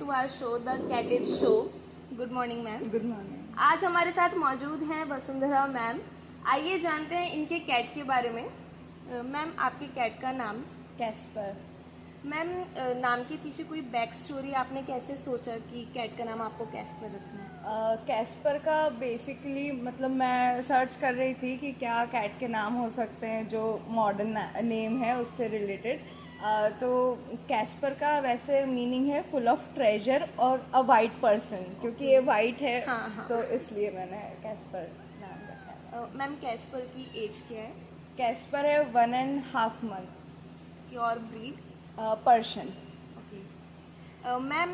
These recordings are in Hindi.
टू आवर शो द कैटेड show. Good morning ma'am. Good morning. आज हमारे साथ मौजूद हैं वसुंधरा मैम। आइए जानते हैं इनके कैट के बारे में। मैम, आपके कैट का नाम? कैस्पर। मैम, नाम के पीछे कोई बैक स्टोरी? आपने कैसे सोचा कि कैट का नाम आपको कैस्पर रखना है? कैस्पर का बेसिकली मतलब मैं सर्च कर रही थी कि क्या कैट के नाम हो सकते हैं जो मॉडर्न नेम है उससे रिलेटेड। तो कैस्पर का वैसे मीनिंग है फुल ऑफ ट्रेजर और अ वाइट पर्सन, क्योंकि ये वाइट है। हाँ, हाँ। तो इसलिए मैंने कैस्पर नाम रखा है। मैम, कैस्पर की एज क्या है? कैस्पर है 1.5 month. Pure breed? Persian. Okay. Ma'am,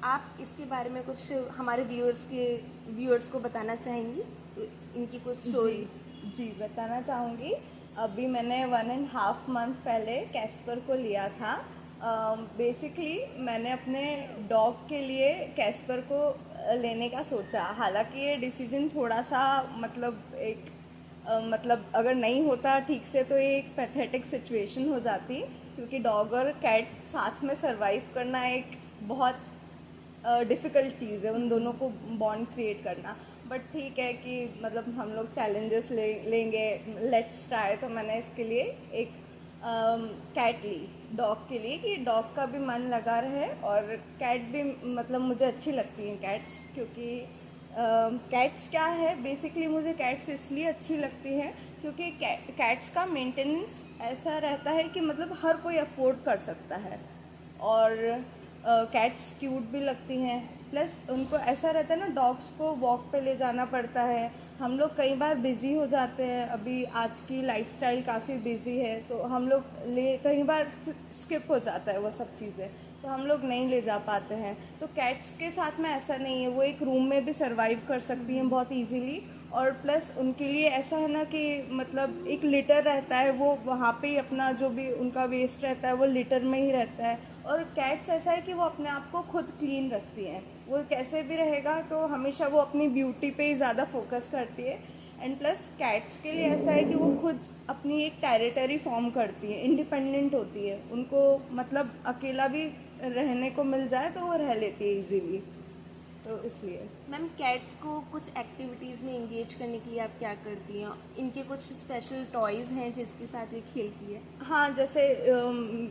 आप इसके बारे में कुछ हमारे व्यूअर्स को बताना चाहेंगी? इनकी कुछ स्टोरी? जी बताना चाहूँगी। अभी मैंने 1.5 मंथ पहले कैस्पर को लिया था। बेसिकली मैंने अपने डॉग के लिए कैस्पर को लेने का सोचा। हालांकि ये डिसीजन थोड़ा सा मतलब अगर नहीं होता ठीक से तो ये एक पैथेटिक सिचुएशन हो जाती, क्योंकि डॉग और कैट साथ में सरवाइव करना एक बहुत डिफ़िकल्ट चीज़ है, उन दोनों को बॉन्ड क्रिएट करना। बट ठीक है कि मतलब हम लोग चैलेंजेस लेंगे, लेट्स ट्राई। तो मैंने इसके लिए एक कैट ली डॉग के लिए, कि डॉग का भी मन लगा रहे और कैट भी मतलब मुझे अच्छी लगती हैं कैट्स। क्योंकि कैट्स क्या है, बेसिकली मुझे कैट्स इसलिए अच्छी लगती हैं क्योंकि कैट्स का मेंटेनेंस ऐसा रहता है कि मतलब हर कोई अफोर्ड कर सकता है। और कैट्स क्यूट भी लगती हैं। प्लस उनको ऐसा रहता है ना, डॉग्स को वॉक पे ले जाना पड़ता है। हम लोग कई बार बिज़ी हो जाते हैं, अभी आज की लाइफस्टाइल काफ़ी बिज़ी है, तो हम लोग कई बार स्किप हो जाता है वो सब चीज़ें, तो हम लोग नहीं ले जा पाते हैं। तो कैट्स के साथ में ऐसा नहीं है, वो एक रूम में भी सर्वाइव कर सकती हैं बहुत इजीली। और प्लस उनके लिए ऐसा है ना कि मतलब एक लिटर रहता है, वो वहाँ पे ही अपना जो भी उनका वेस्ट रहता है वो लिटर में ही रहता है। और कैट्स ऐसा है कि वो अपने आप को खुद क्लीन रखती हैं, वो कैसे भी रहेगा तो हमेशा वो अपनी ब्यूटी पे ही ज़्यादा फोकस करती है। एंड प्लस कैट्स के लिए ऐसा है कि वो खुद अपनी एक टेरिटरी फॉर्म करती है, इंडिपेंडेंट होती है। उनको मतलब अकेला भी रहने को मिल जाए तो वो रह लेती है इजीली, तो इसलिए। मैम, कैट्स को कुछ एक्टिविटीज़ में एंगेज करने के लिए आप क्या करती हैं? इनके कुछ स्पेशल टॉयज़ हैं जिसके साथ ये खेलती है? हाँ, जैसे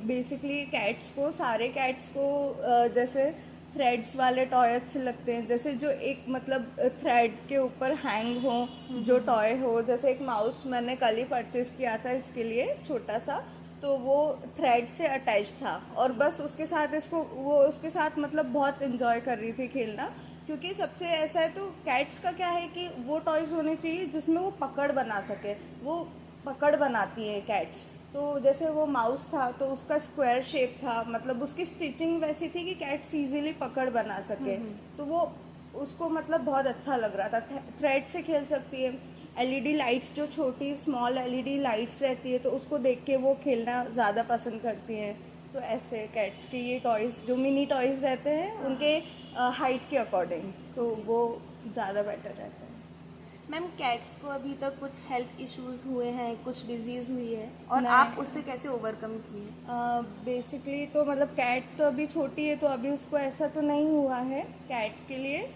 बेसिकली कैट्स को, सारे कैट्स को जैसे थ्रेड्स वाले टॉय अच्छे लगते हैं। जैसे जो एक मतलब थ्रेड के ऊपर हैंग हो जो टॉय हो, जैसे एक माउस मैंने कल ही परचेज किया था इसके लिए छोटा सा, तो वो थ्रेड से अटैच था और बस उसके साथ उसके साथ मतलब बहुत इन्जॉय कर रही थी खेलना। क्योंकि सबसे ऐसा है तो कैट्स का क्या है कि वो टॉयज होने चाहिए जिसमें वो पकड़ बना सके, वो पकड़ बनाती है कैट्स। तो जैसे वो माउस था तो उसका स्क्वायर शेप था, मतलब उसकी स्टिचिंग वैसी थी कि कैट्स इजीली पकड़ बना सके। तो वो उसको मतलब बहुत अच्छा लग रहा था। थ्रेड से खेल सकती है। एलईडी लाइट्स, जो छोटी स्मॉल एलईडी लाइट्स रहती है, तो उसको देख के वो खेलना ज़्यादा पसंद करती हैं। तो ऐसे कैट्स के ये टॉयज़ जो मिनी टॉयज़ रहते हैं उनके हाइट के अकॉर्डिंग, तो वो ज़्यादा बेटर रहता है। मैम, कैट्स को अभी तक कुछ हेल्थ इश्यूज हुए हैं, कुछ डिजीज हुई है, और नहीं। आप उससे कैसे ओवरकम किए? बेसिकली तो मतलब कैट तो अभी छोटी है तो अभी उसको ऐसा तो नहीं हुआ है कैट के लिए।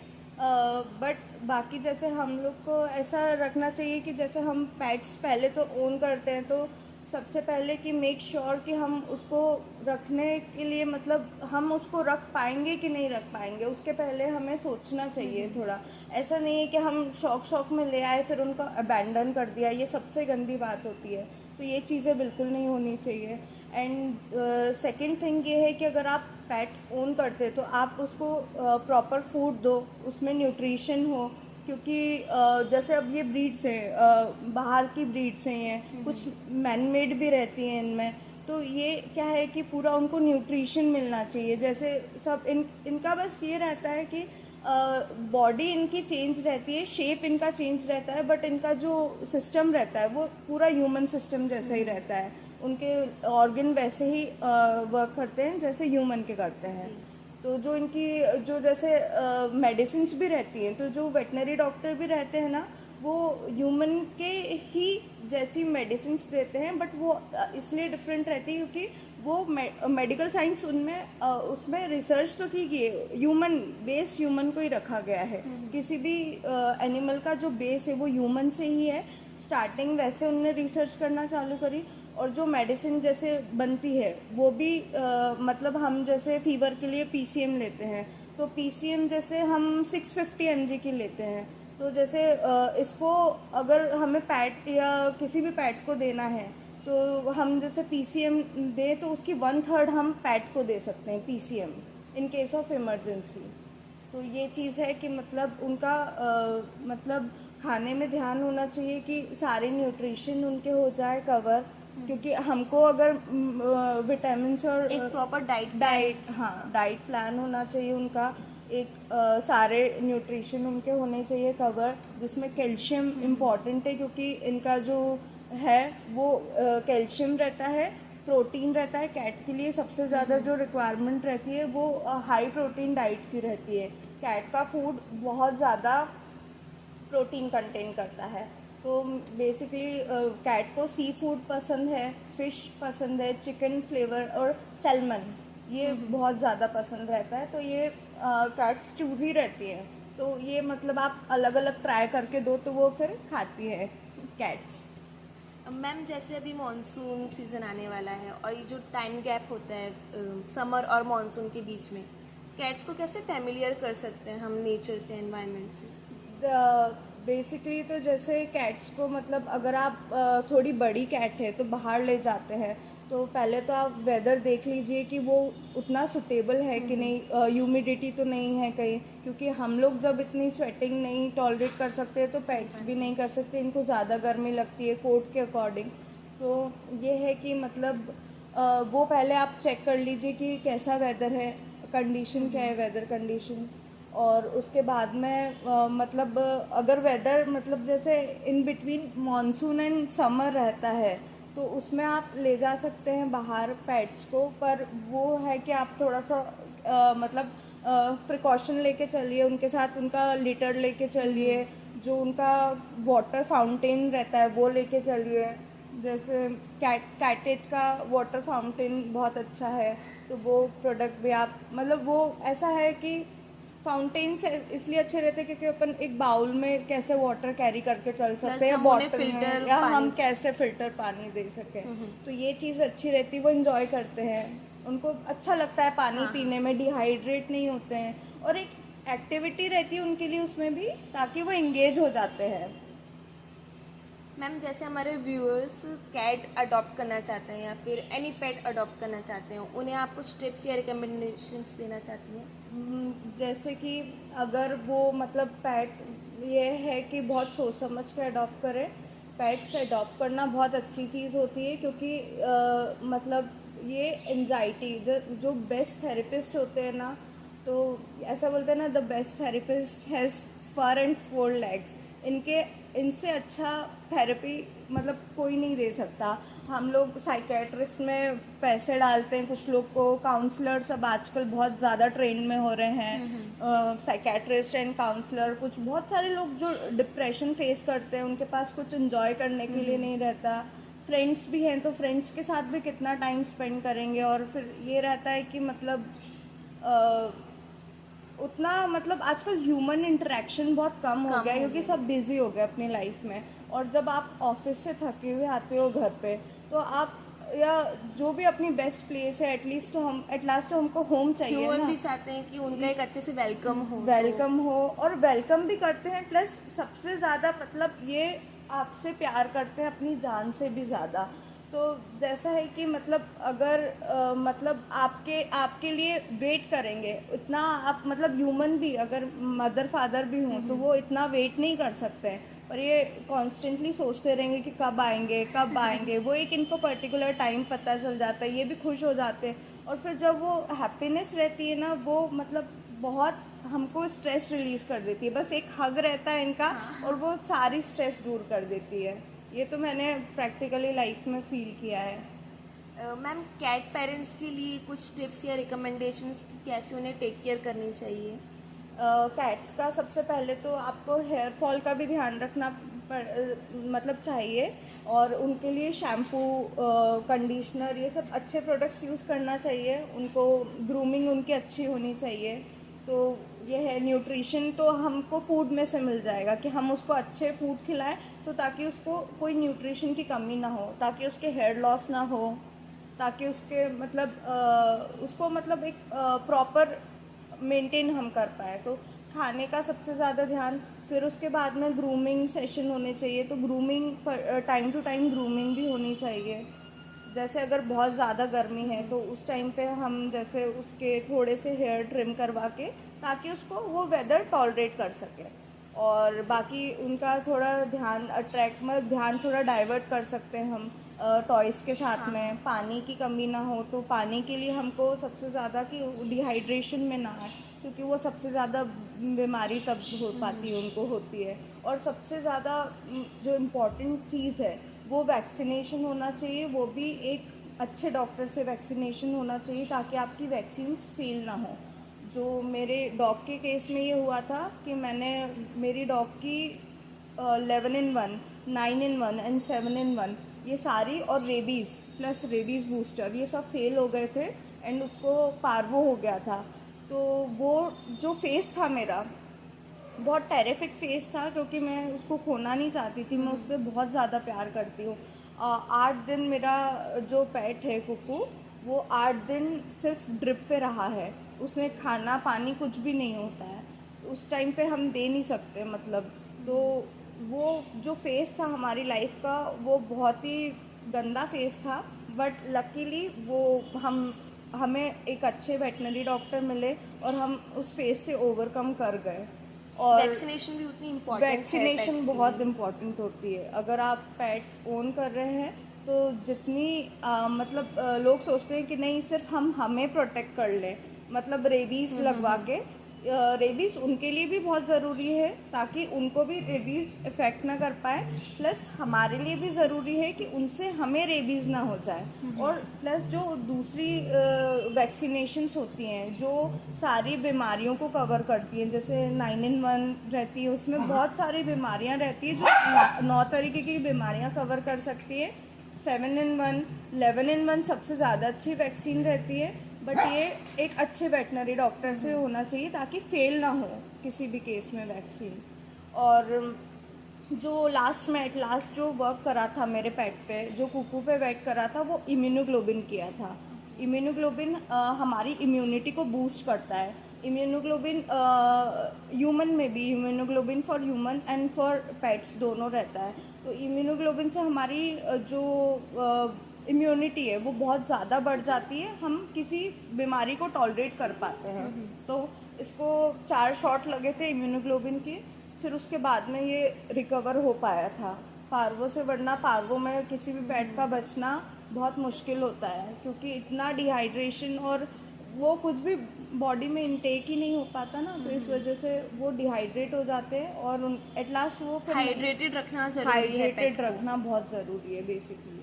बट बाकी जैसे हम लोग को ऐसा रखना चाहिए कि जैसे हम पेट्स पहले तो ओन करते हैं, तो सबसे पहले कि मेक श्योर कि हम उसको रखने के लिए मतलब हम उसको रख पाएंगे कि नहीं रख पाएंगे, उसके पहले हमें सोचना चाहिए थोड़ा। ऐसा नहीं है कि हम शौक में ले आए फिर उनको अबैंडन कर दिया, ये सबसे गंदी बात होती है। तो ये चीज़ें बिल्कुल नहीं होनी चाहिए। एंड सेकंड थिंग ये है कि अगर आप पेट ओन करते तो आप उसको प्रॉपर फूड दो, उसमें न्यूट्रिशन हो। क्योंकि जैसे अब ये ब्रीड्स हैं, बाहर की ब्रीड्स हैं, ये कुछ मैनमेड भी रहती हैं इनमें, तो ये क्या है कि पूरा उनको न्यूट्रिशन मिलना चाहिए। जैसे सब इनका बस ये रहता है कि बॉडी इनकी चेंज रहती है, शेप इनका चेंज रहता है, बट इनका जो सिस्टम रहता है वो पूरा ह्यूमन सिस्टम जैसा ही रहता है। उनके ऑर्गन वैसे ही वर्क करते हैं जैसे ह्यूमन के करते हैं। तो जो इनकी जो जैसे मेडिसिन्स भी रहती हैं, तो जो वेटनरी डॉक्टर भी रहते हैं ना, वो ह्यूमन के ही जैसी मेडिसिन देते हैं, बट वो इसलिए डिफरेंट रहती है क्योंकि वो मेडिकल साइंस उनमें उसमें रिसर्च तो की गई है, ह्यूमन बेस ह्यूमन को ही रखा गया है। किसी भी एनिमल का जो बेस है वो ह्यूमन से ही है। स्टार्टिंग वैसे उनने रिसर्च करना चालू करी, और जो मेडिसिन जैसे बनती है वो भी मतलब हम जैसे फीवर के लिए पीसीएम लेते हैं, तो पीसीएम जैसे हम 650 mg की लेते हैं, तो जैसे इसको अगर हमें पैट या किसी भी पैट को देना है तो हम जैसे पीसीएम दे तो उसकी 1/3 हम पैट को दे सकते हैं PCM in case of emergency. तो ये चीज़ है कि मतलब उनका मतलब खाने में ध्यान होना चाहिए कि सारे न्यूट्रिशन उनके हो जाए कवर, क्योंकि हमको अगर विटामिन और एक प्रॉपर डाइट प्लान होना चाहिए उनका, एक सारे न्यूट्रिशन उनके होने चाहिए कवर, जिसमें कैल्शियम इम्पॉर्टेंट है क्योंकि इनका जो है वो कैल्शियम रहता है, प्रोटीन रहता है। कैट के लिए सबसे ज़्यादा जो रिक्वायरमेंट रहती है वो हाई प्रोटीन डाइट की रहती है। कैट का फूड बहुत ज़्यादा प्रोटीन कंटेन करता है, तो बेसिकली कैट को सी फूड पसंद है, फिश पसंद है, चिकन फ्लेवर और सैल्मन ये बहुत ज़्यादा पसंद रहता है। तो ये कैट्स चूज़ी रहती हैं, तो ये मतलब आप अलग अलग ट्राई करके दो तो वो फिर खाती है कैट्स। मैम जैसे अभी मॉनसून सीजन आने वाला है और ये जो टाइम गैप होता है समर और मॉनसून के बीच में, कैट्स को कैसे फैमिलियर कर सकते हैं हम नेचर से, एनवायरनमेंट से? बेसिकली तो जैसे कैट्स को मतलब अगर आप थोड़ी बड़ी कैट है तो बाहर ले जाते हैं, तो पहले तो आप वेदर देख लीजिए कि वो उतना सुटेबल है कि नहीं, ह्यूमिडिटी तो नहीं है कहीं, क्योंकि हम लोग जब इतनी स्वेटिंग नहीं टॉलरेट कर सकते तो पेट्स भी नहीं कर सकते, इनको ज़्यादा गर्मी लगती है कोट के अकॉर्डिंग। तो ये है कि मतलब वो पहले आप चेक कर लीजिए कि कैसा वेदर है, कंडीशन क्या है, वेदर कंडीशन। और उसके बाद में मतलब अगर वेदर मतलब जैसे in between monsoon and summer रहता है तो उसमें आप ले जा सकते हैं बाहर पेट्स को, पर वो है कि आप थोड़ा सा मतलब प्रिकॉशन लेके चलिए उनके साथ, उनका लिटर लेके चलिए, जो उनका वाटर फाउंटेन रहता है वो लेके चलिए। जैसे कैटेट का वाटर फाउंटेन बहुत अच्छा है, तो वो प्रोडक्ट भी आप मतलब वो ऐसा है कि फाउंटेन से इसलिए अच्छे रहते हैं क्योंकि अपन एक बाउल में कैसे वाटर कैरी करके चल सकते हैं बॉटल में, या हम कैसे फिल्टर पानी दे सकें, तो ये चीज़ अच्छी रहती है, वो इंजॉय करते हैं, उनको अच्छा लगता है पानी पीने में, डिहाइड्रेट नहीं होते हैं, और एक एक्टिविटी रहती है उनके लिए उसमें भी, ताकि वो इंगेज हो जाते हैं। मैम जैसे हमारे व्यूअर्स कैट अडॉप्ट करना चाहते हैं या फिर एनी पेट अडॉप्ट करना चाहते हैं, उन्हें आप कुछ टिप्स या रिकमेंडेशंस देना चाहती हैं? जैसे कि अगर वो मतलब पेट ये है कि बहुत सोच समझ के अडॉप्ट करें। पेट्स अडॉप्ट करना बहुत अच्छी चीज़ होती है क्योंकि मतलब ये एंजाइटी जो बेस्ट थेरेपिस्ट होते हैं ना, तो ऐसा बोलते हैं ना, the best therapist has 4 and 4 legs। इनसे अच्छा थेरेपी मतलब कोई नहीं दे सकता। हम लोग साइकेट्रिस्ट में पैसे डालते हैं, कुछ लोग को काउंसलर्स अब आजकल बहुत ज़्यादा ट्रेंड में हो रहे हैं, साइकेट्रिस्ट एंड काउंसलर। कुछ बहुत सारे लोग जो डिप्रेशन फेस करते हैं उनके पास कुछ एंजॉय करने के लिए नहीं रहता, फ्रेंड्स भी हैं तो फ्रेंड्स के साथ भी कितना टाइम स्पेंड करेंगे, और फिर ये रहता है कि मतलब उतना मतलब आजकल ह्यूमन इंटरेक्शन बहुत कम हो गया है क्योंकि सब बिजी हो गए अपनी लाइफ में, और जब आप ऑफिस से थके हुए आते हो घर पे तो आप या जो भी अपनी बेस्ट प्लेस है एटलीस्ट तो हमको होम चाहिए ना। भी चाहते हैं कि उनका एक अच्छे से वेलकम हो और वेलकम भी करते हैं, प्लस सबसे ज़्यादा मतलब ये आपसे प्यार करते हैं अपनी जान से भी ज़्यादा। तो जैसा है कि मतलब अगर मतलब आपके लिए वेट करेंगे इतना, आप मतलब ह्यूमन भी अगर मदर फादर भी हों तो वो इतना वेट नहीं कर सकते हैं, पर ये कॉन्स्टेंटली सोचते रहेंगे कि कब आएंगे वो एक इनको पर्टिकुलर टाइम पता चल जाता है, ये भी खुश हो जाते हैं, और फिर जब वो हैप्पीनेस रहती है ना, वो मतलब बहुत हमको स्ट्रेस रिलीज कर देती है। बस एक हग रहता है इनका और वो सारी स्ट्रेस दूर कर देती है। ये तो मैंने प्रैक्टिकली लाइफ में फील किया है। मैम कैट पेरेंट्स के लिए कुछ टिप्स या रिकमेंडेशंस कि कैसे उन्हें टेक केयर करनी चाहिए? कैट्स का सबसे पहले तो आपको हेयर फॉल का भी ध्यान रखना मतलब चाहिए, और उनके लिए शैम्पू, कंडीशनर, ये सब अच्छे प्रोडक्ट्स यूज़ करना चाहिए उनको। ग्रूमिंग उनकी अच्छी होनी चाहिए। तो ये है, न्यूट्रिशन तो हमको फूड में से मिल जाएगा कि हम उसको अच्छे फूड खिलाएं, तो ताकि उसको कोई न्यूट्रिशन की कमी ना हो, ताकि उसके हेयर लॉस ना हो, ताकि उसके मतलब उसको मतलब एक प्रॉपर मेंटेन हम कर पाए। तो खाने का सबसे ज़्यादा ध्यान, फिर उसके बाद में ग्रूमिंग सेशन होने चाहिए। तो grooming time to time grooming भी होनी चाहिए। जैसे अगर बहुत ज़्यादा गर्मी है तो उस टाइम पे हम जैसे उसके थोड़े से हेयर ट्रिम करवा के, ताकि उसको वो वेदर टॉलरेट कर सके। और बाकी उनका थोड़ा ध्यान थोड़ा डाइवर्ट कर सकते हैं हम टॉयज़ के साथ में। पानी की कमी ना हो, तो पानी के लिए हमको सबसे ज़्यादा कि डिहाइड्रेशन में ना आए, क्योंकि वो सबसे ज़्यादा बीमारी तब हो पाती है, उनको होती है। और सबसे ज़्यादा जो इम्पोर्टेंट चीज़ है वो वैक्सीनेशन होना चाहिए। वो भी एक अच्छे डॉक्टर से वैक्सीनेशन होना चाहिए, ताकि आपकी वैक्सीन्स फेल ना हो। जो मेरे डॉग के केस में ये हुआ था कि मेरी डॉग की 11-in-1, 9-in-1 एंड 7-in-1 ये सारी, और रेबीज़ प्लस रेबीज़ बूस्टर, ये सब फेल हो गए थे, एंड उसको पार्वो हो गया था। तो वो जो फेस था मेरा, बहुत टेरिफिक फेस था, क्योंकि मैं उसको खोना नहीं चाहती थी। मैं उससे बहुत ज़्यादा प्यार करती हूँ। 8 दिन मेरा जो पेट है कुकू, वो 8 दिन सिर्फ ड्रिप पे रहा है। उसने खाना पानी कुछ भी नहीं होता है उस टाइम पे, हम दे नहीं सकते मतलब। तो वो जो फेस था हमारी लाइफ का, वो बहुत ही गंदा फेस था। बट लकीली वो हमें एक अच्छे वेटनरी डॉक्टर मिले, और हम उस फेस से ओवरकम कर गए। और वैक्सीनेशन भी उतनी इम्पोर्टेंट है वैक्सीनेशन बहुत इम्पॉर्टेंट होती है। अगर आप पेट ओन कर रहे हैं तो जितनी मतलब लोग सोचते हैं कि नहीं सिर्फ हमें प्रोटेक्ट कर लें, मतलब रेबीज़ लगवा के। रेबीज़ उनके लिए भी बहुत ज़रूरी है, ताकि उनको भी रेबीज़ इफ़ेक्ट ना कर पाए। प्लस हमारे लिए भी ज़रूरी है कि उनसे हमें रेबीज़ ना हो जाए। और प्लस जो दूसरी वैक्सीनेशंस होती हैं जो सारी बीमारियों को कवर करती हैं, जैसे 9-in-1 रहती है, उसमें बहुत सारी बीमारियां रहती है जो 9 तरीके की बीमारियां कवर कर सकती है। 7-in-1, 11-in-1 सबसे ज़्यादा अच्छी वैक्सीन रहती है। बट ये एक अच्छे वेटनरी डॉक्टर से होना चाहिए, ताकि फेल ना हो किसी भी केस में वैक्सीन। और जो लास्ट जो वर्क करा था मेरे पेट पे, जो कुकू पे वेट करा था, वो इम्यूनोग्लोबिन किया था। इम्यूनोग्लोबिन हमारी इम्यूनिटी को बूस्ट करता है। इम्यूनोग्लोबिन ह्यूमन में भी, immunoglobulin for human and for pets दोनों रहता है। तो इम्यूनोग्लोबिन से हमारी जो इम्यूनिटी है वो बहुत ज़्यादा बढ़ जाती है, हम किसी बीमारी को टॉलरेट कर पाते हैं। तो इसको 4 शॉट लगे थे इम्यूनोग्लोबिन के, फिर उसके बाद में ये रिकवर हो पाया था पार्वो से। वरना पार्वो में किसी भी पेट का बचना बहुत मुश्किल होता है, क्योंकि इतना डिहाइड्रेशन और वो कुछ भी बॉडी में इनटेक ही नहीं हो पाता ना, तो इस वजह से वो डिहाइड्रेट हो जाते हैं। और एट लास्ट वो फिर हाइड्रेटेड रखना ज़रूरी है, हाइड्रेटेड रखना बहुत ज़रूरी है बेसिकली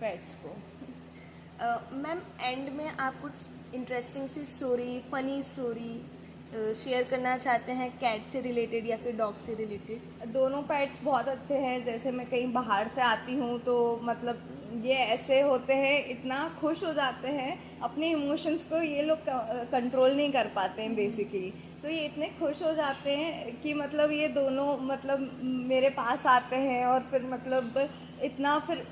पेट्स को। मैम एंड में आप कुछ इंटरेस्टिंग सी स्टोरी, फनी स्टोरी शेयर करना चाहते हैं कैट से रिलेटेड या फिर डॉग से रिलेटेड? दोनों पेट्स बहुत अच्छे हैं। जैसे मैं कहीं बाहर से आती हूँ तो मतलब ये ऐसे होते हैं, इतना खुश हो जाते हैं, अपने इमोशंस को ये लोग कंट्रोल नहीं कर पाते हैं बेसिकली। तो ये इतने खुश हो जाते हैं कि मतलब ये दोनों मतलब मेरे पास आते हैं, और फिर मतलब इतना फिर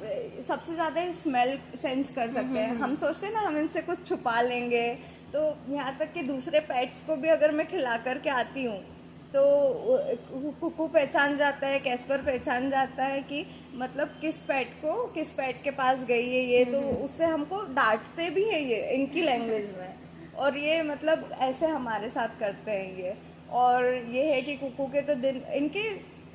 सबसे ज़्यादा स्मेल सेंस कर सकते हैं। हम सोचते हैं ना हम इनसे कुछ छुपा लेंगे, तो यहाँ तक कि दूसरे पेट्स को भी अगर मैं खिला कर के आती हूँ तो कुकू पहचान जाता है, कैस्पर पहचान जाता है कि मतलब किस पेट के पास गई है ये। तो उससे हमको डांटते भी है ये इनकी लैंग्वेज में, और ये मतलब ऐसे हमारे साथ करते हैं ये। और ये है कि कुकू के तो दिन इनके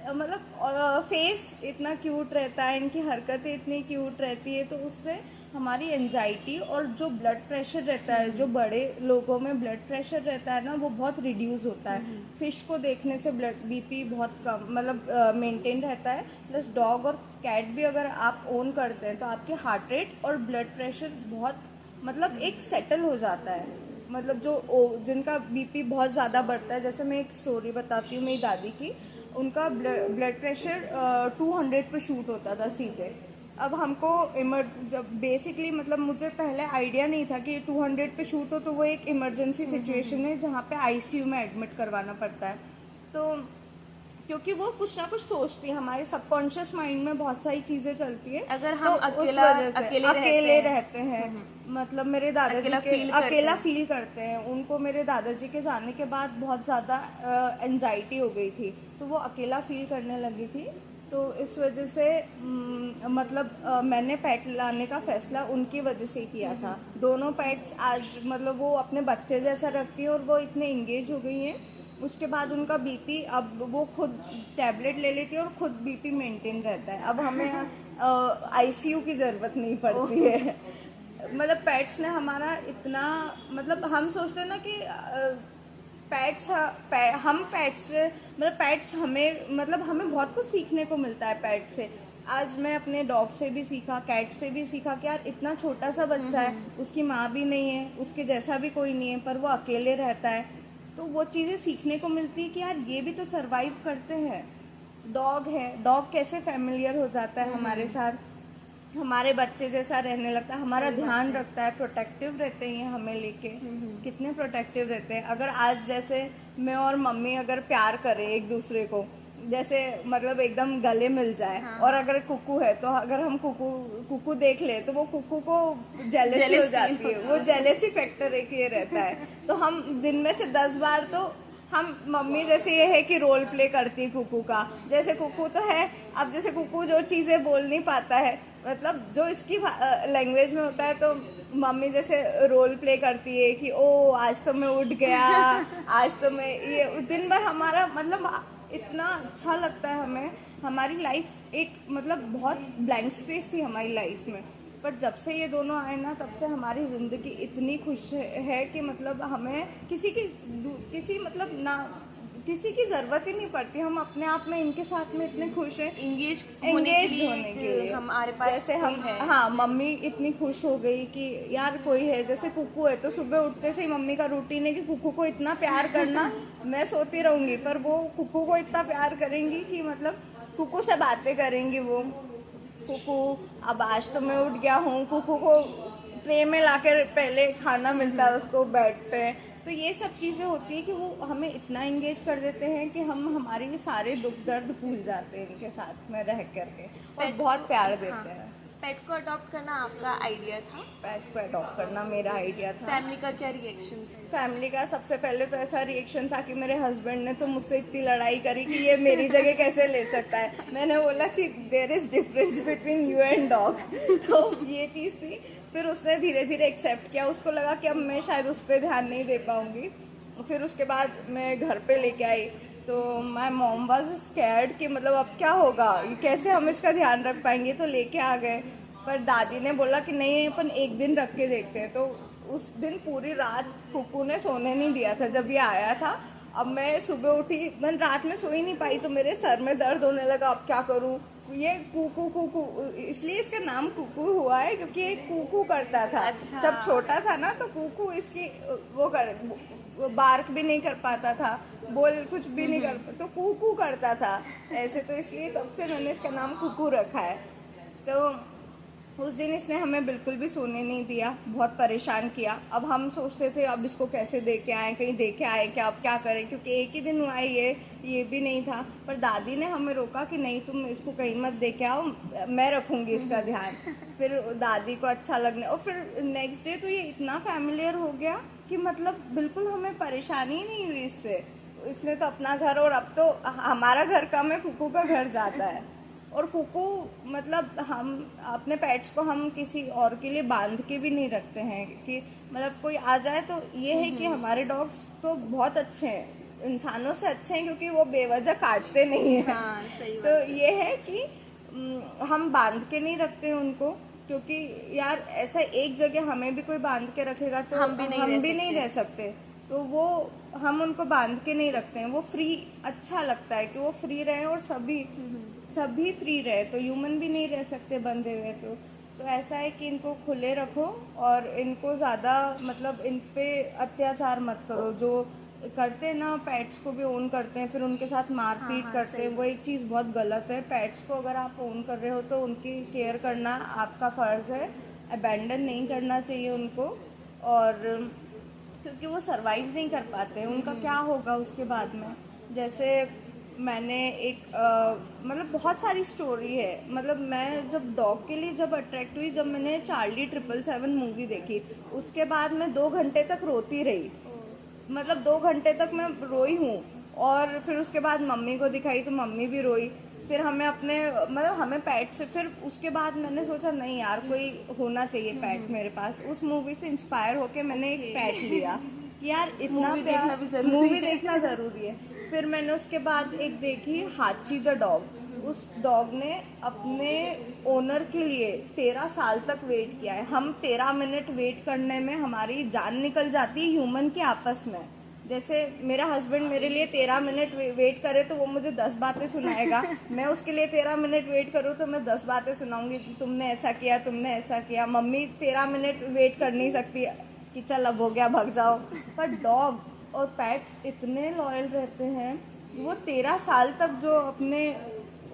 मतलब फेस इतना क्यूट रहता है, इनकी हरकतें इतनी क्यूट रहती है, तो उससे हमारी एंजाइटी और जो ब्लड प्रेशर रहता है, जो बड़े लोगों में ब्लड प्रेशर रहता है ना, वो बहुत रिड्यूस होता है। फिश को देखने से ब्लड बीपी बहुत कम मतलब मेंटेन रहता है। प्लस डॉग और कैट भी अगर आप ओन करते हैं तो आपके हार्ट रेट और ब्लड प्रेशर बहुत मतलब एक सेटल हो जाता है। मतलब जिनका बीपी बहुत ज़्यादा बढ़ता है, जैसे मैं एक स्टोरी बताती हूँ मेरी दादी की। उनका ब्लड प्रेशर 200 पे शूट होता था सीधे। अब हमको जब बेसिकली मतलब मुझे पहले आइडिया नहीं था कि 200 पे शूट हो तो वो एक इमरजेंसी सिचुएशन है जहाँ पे आईसीयू में एडमिट करवाना पड़ता है। तो क्योंकि वो कुछ ना कुछ सोचती है, हमारे सबकॉन्शियस माइंड में बहुत सारी चीजें चलती है। अगर हम तो उस वजह से अकेले रहते हैं, मतलब मेरे दादाजी के अकेला फील करते हैं। उनको मेरे दादाजी के जाने के बाद बहुत ज़्यादा एंजाइटी हो गई थी, तो वो अकेला फील करने लगी थी। तो इस वजह से मैंने पेट लाने का फैसला उनकी वजह से किया था। दोनों पेट्स आज मतलब वो अपने बच्चे जैसा रखती है और वो इतने इंगेज हो गई हैं। उसके बाद उनका बीपी, अब वो खुद टैबलेट ले लेती है और खुद बीपी मेंटेन रहता है। अब हमें आईसीयू की ज़रूरत नहीं पड़ती है। मतलब पेट्स ने हमारा इतना, मतलब हम सोचते हैं ना कि पेट्स हमें बहुत कुछ सीखने को मिलता है पेट से। आज मैं अपने डॉग से भी सीखा, कैट से भी सीखा कि यार इतना छोटा सा बच्चा है, उसकी माँ भी नहीं है, उसके जैसा भी कोई नहीं है, पर वो अकेले रहता है। तो वो चीज़ें सीखने को मिलती है कि यार ये भी तो सरवाइव करते हैं। डॉग है, डॉग कैसे फैमिलियर हो जाता है हमारे साथ, हमारे बच्चे जैसा रहने लगता है, हमारा ध्यान रखता है, प्रोटेक्टिव रहते हैं ये हमें लेके। कितने प्रोटेक्टिव रहते हैं। अगर आज जैसे मैं और मम्मी अगर प्यार करें एक दूसरे को, जैसे मतलब एकदम गले मिल जाए, हाँ। और अगर कुकू है तो अगर हम कुकू देख ले तो वो कुकू को जेलसी हो जाती है। वो जेलसी फैक्टर एक ये रहता है। तो हम दिन में से 10 बार तो हम मम्मी जैसे ये है कि रोल प्ले करती है कुकू का। जैसे कुकू तो है, अब जैसे कुकू जो चीज़ें बोल नहीं पाता है, मतलब जो इसकी लैंग्वेज में होता है, तो मम्मी जैसे रोल प्ले करती है कि ओ आज तो मैं उठ गया, आज तो मैं ये। दिन भर हमारा मतलब इतना अच्छा लगता है हमें। हमारी लाइफ एक मतलब बहुत ब्लैंक स्पेस थी हमारी लाइफ में, पर जब से ये दोनों आए ना तब से हमारी ज़िंदगी इतनी खुश है कि मतलब हमें किसी की ज़रूरत ही नहीं पड़ती। हम अपने आप में इनके साथ में इतने खुश हैं, इंगेज होने के लिए हमारे पास जैसे हम है। हाँ, मम्मी इतनी खुश हो गई कि यार कोई है। जैसे कुकू है तो सुबह उठते से ही मम्मी का रूटीन है कि कुकू को इतना प्यार करना। मैं सोती रहूँगी पर वो कुकू को इतना प्यार करेंगी कि मतलब कुकू से बातें करेंगी। वो कुकू अब आज तो मैं उठ गया हूँ, कुकू को ट्रे में लाकर पहले खाना मिलता है उसको बेड पे। तो ये सब चीज़ें होती है कि वो हमें इतना इंगेज कर देते हैं कि हम हमारे सारे दुख दर्द भूल जाते हैं इनके साथ में रह करके, और बहुत प्यार देते हैं। पेट को अडॉप्ट करना आपका आइडिया था? पेट को अडॉप्ट करना मेरा आइडिया था। फैमिली का क्या रिएक्शन था? फैमिली का सबसे पहले तो ऐसा रिएक्शन था कि मेरे हस्बैंड ने तो मुझसे इतनी लड़ाई करी कि ये मेरी जगह कैसे ले सकता है। मैंने बोला कि there is difference between you and dog. तो ये चीज़ थी। फिर उसने धीरे धीरे एक्सेप्ट किया। उसको लगा कि अब मैं शायद उस पर ध्यान नहीं दे पाऊंगी। फिर उसके बाद मैं घर पे लेके आई तो माय मॉम वाज स्कैर्ड कि मतलब अब क्या होगा, कैसे हम इसका ध्यान रख पाएंगे। तो लेके आ गए, पर दादी ने बोला कि नहीं अपन एक दिन रख के देखते हैं। तो उस दिन पूरी रात कुकू ने सोने नहीं दिया था जब ये आया था। अब मैं सुबह उठी, मैं रात में सो ही नहीं पाई, तो मेरे सर में दर्द होने लगा। अब क्या करूं, ये कुकू कुकू, इसलिए इसका नाम कुकू हुआ है क्योंकि ये कुकू करता था। अच्छा। जब छोटा था ना तो कुकू इसकी वो बार्क भी नहीं कर पाता था, बोल कुछ भी नहीं कर, तो कुकू करता था ऐसे। तो इसलिए तब से मैंने इसका नाम कुकू रखा है। तो उस दिन इसने हमें बिल्कुल भी सोने नहीं दिया, बहुत परेशान किया। अब हम सोचते थे अब इसको कैसे दे के आए, कहीं दे के आए क्या, अब क्या करें, क्योंकि एक ही दिन हुआ है, ये भी नहीं था। पर दादी ने हमें रोका कि नहीं तुम इसको कहीं मत दे के आओ, मैं रखूँगी इसका ध्यान। फिर दादी को अच्छा लगने, और फिर नेक्स्ट डे तो ये इतना फैमिलियर हो गया कि मतलब बिल्कुल हमें परेशानी ही नहीं हुई इससे। इसने तो अपना घर, और अब तो हमारा घर कम है, कुकू का घर ज़्यादा है। और कुकू मतलब हम अपने पेट्स को हम किसी और के लिए बांध के भी नहीं रखते हैं कि मतलब कोई आ जाए। तो ये है कि हमारे डॉग्स तो बहुत अच्छे हैं, इंसानों से अच्छे हैं, क्योंकि वो बेवजह काटते नहीं हैं। हाँ, सही बात। तो ये है कि हम बांध के नहीं रखते हैं उनको, क्योंकि यार ऐसा एक जगह हमें भी कोई बांध के रखेगा तो हम भी नहीं रह सकते। तो वो हम उनको बांध के नहीं रखते हैं। वो फ्री, अच्छा लगता है कि वो फ्री रहे और सभी फ्री रहे। तो ह्यूमन भी नहीं रह सकते बंधे हुए। तो ऐसा है कि इनको खुले रखो और इनको ज़्यादा मतलब इन पे अत्याचार मत करो। जो करते हैं ना, पेट्स को भी ओन करते हैं, फिर उनके साथ मारपीट हाँ, करते हैं, सही। वो एक चीज़ बहुत गलत है। पेट्स को अगर आप ओन कर रहे हो तो उनकी केयर करना आपका फ़र्ज़ है, अबैंडन नहीं करना चाहिए उनको। और क्योंकि वो सरवाइव नहीं कर पाते, उनका क्या होगा उसके बाद में। जैसे मैंने एक मतलब बहुत सारी स्टोरी है। मतलब मैं जब डॉग के लिए जब अट्रैक्ट हुई, जब मैंने चार्ली 777 मूवी देखी, उसके बाद मैं 2 घंटे तक रोती रही। मतलब 2 घंटे तक मैं रोई हूँ। और फिर उसके बाद मम्मी को दिखाई तो मम्मी भी रोई। फिर हमें अपने मतलब हमें पेट से, फिर उसके बाद मैंने सोचा नहीं यार, कोई होना चाहिए पेट मेरे पास। उस मूवी से इंस्पायर होके मैंने एक पेट लिया कि यार इतना मूवी प्यार, देखना भी जरूरी मूवी है। देखना ज़रूरी है। फिर मैंने उसके बाद एक देखी हाची द डॉग। उस डॉग ने अपने ओनर के लिए 13 साल तक वेट किया है। हम 13 मिनट वेट करने में हमारी जान निकल जाती है ह्यूमन के आपस में। जैसे मेरा हस्बैंड मेरे लिए 13 मिनट वेट करे तो वो मुझे 10 बातें सुनाएगा, मैं उसके लिए 13 मिनट वेट करूँ तो मैं 10 बातें सुनाऊंगी, तुमने ऐसा किया, तुमने ऐसा किया। मम्मी 13 मिनट वेट कर नहीं सकती कि चल अब हो गया भाग जाओ। पर डॉग और पेट्स इतने लॉयल रहते हैं, वो 13 साल तक जो अपने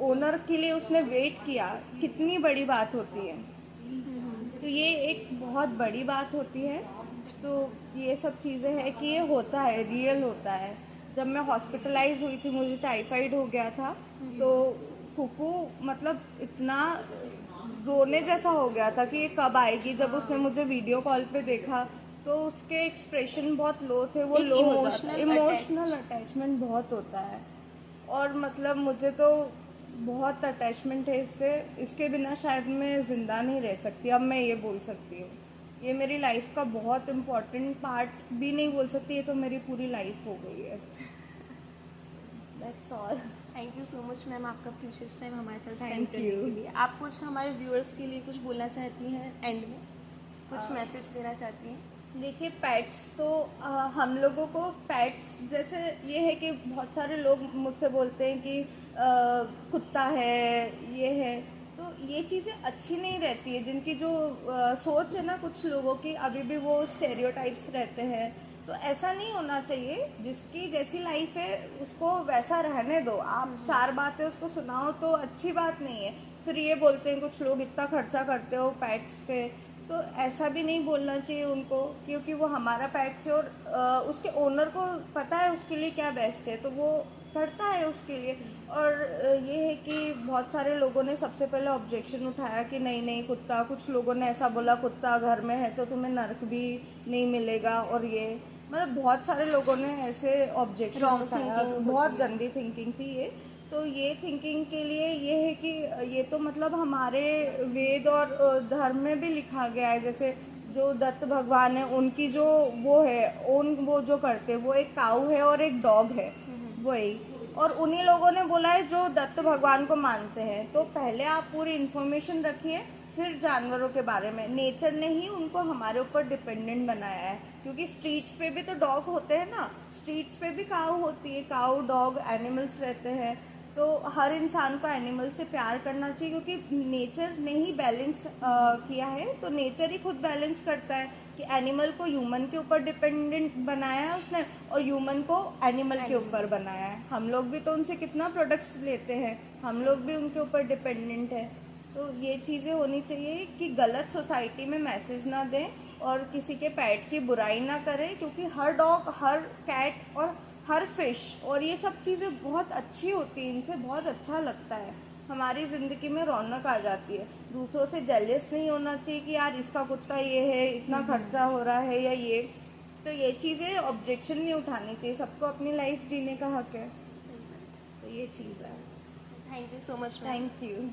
ओनर के लिए उसने वेट किया, कितनी बड़ी बात होती है। तो ये एक बहुत बड़ी बात होती है। तो ये सब चीज़ें हैं कि ये होता है, रियल होता है। जब मैं हॉस्पिटलाइज हुई थी, मुझे टाइफाइड हो गया था, तो कुकू मतलब इतना रोने जैसा हो गया था कि ये कब आएगी। जब उसने मुझे वीडियो कॉल पे देखा तो उसके एक्सप्रेशन बहुत लो थे, वो एक लो हो जाता है। इमोशनल इमोशनल अटैचमेंट बहुत होता है। और मतलब मुझे तो बहुत अटैचमेंट है इससे, इसके बिना शायद मैं ज़िंदा नहीं रह सकती। अब मैं ये बोल सकती हूँ, ये मेरी लाइफ का बहुत इम्पोर्टेंट पार्ट भी नहीं बोल सकती, ये तो मेरी पूरी लाइफ हो गई है। That's all. Thank you so much ma'am, आपका प्रीशियस टाइम हमारे साथ स्पेंड Thank करने you. के लिए। आप कुछ हमारे व्यूअर्स के लिए कुछ बोलना चाहती हैं एंड में, कुछ मैसेज देना चाहती हैं? देखिए, पेट्स तो हम लोगों को पेट्स जैसे ये है कि बहुत सारे लोग मुझसे बोलते हैं कि कुत्ता है, ये है, तो ये चीज़ें अच्छी नहीं रहती है। जिनकी जो सोच है ना कुछ लोगों की, अभी भी वो स्टेरियोटाइप्स रहते हैं। तो ऐसा नहीं होना चाहिए। जिसकी जैसी लाइफ है उसको वैसा रहने दो। आप 4 बातें उसको सुनाओ तो अच्छी बात नहीं है। फिर ये बोलते हैं कुछ लोग, इतना खर्चा करते हो पेट्स पे, तो ऐसा भी नहीं बोलना चाहिए उनको, क्योंकि वो हमारा पेट्स है और उसके ओनर को पता है उसके लिए क्या बेस्ट है, तो वो करता है उसके लिए। और ये है कि बहुत सारे लोगों ने सबसे पहले ऑब्जेक्शन उठाया कि नहीं नहीं कुत्ता, कुछ लोगों ने ऐसा बोला कुत्ता घर में है तो तुम्हें नर्क भी नहीं मिलेगा। और ये मतलब बहुत सारे लोगों ने ऐसे ऑब्जेक्शन Wrong उठाया, thinking होती बहुत है। गंदी थिंकिंग थी ये। तो ये थिंकिंग के लिए ये है कि ये तो मतलब हमारे वेद और धर्म में भी लिखा गया है। जैसे जो दत्त भगवान है उनकी जो वो है उन वो जो करते हैं, वो एक काऊ है और एक डॉग है, वही। और उन्हीं लोगों ने बोला है जो दत्त भगवान को मानते हैं। तो पहले आप पूरी इन्फॉर्मेशन रखिए, फिर जानवरों के बारे में। नेचर ने ही उनको हमारे ऊपर डिपेंडेंट बनाया है, क्योंकि स्ट्रीट्स पे भी तो डॉग होते हैं ना, स्ट्रीट्स पे भी काऊ होती है, काऊ डॉग एनिमल्स रहते हैं। तो हर इंसान को एनिमल से प्यार करना चाहिए, क्योंकि नेचर ने ही बैलेंस किया है। तो नेचर ही खुद बैलेंस करता है कि एनिमल को ह्यूमन के ऊपर डिपेंडेंट बनाया है उसने, और ह्यूमन को एनिमल के ऊपर बनाया है। हम लोग भी तो उनसे कितना प्रोडक्ट्स लेते हैं, हम लोग भी उनके ऊपर डिपेंडेंट है। तो ये चीज़ें होनी चाहिए कि गलत सोसाइटी में मैसेज ना दें और किसी के पेट की बुराई ना करें, क्योंकि हर डॉग, हर कैट और हर फिश और ये सब चीज़ें बहुत अच्छी होती हैं, इनसे बहुत अच्छा लगता है, हमारी ज़िंदगी में रौनक आ जाती है। दूसरों से जेलस नहीं होना चाहिए कि यार इसका कुत्ता ये है, इतना खर्चा हो रहा है या ये। तो ये चीज़ें ऑब्जेक्शन नहीं उठानी चाहिए, सबको अपनी लाइफ जीने का हक है। तो ये चीज़ है। Thank you so much ma'am. Thank you.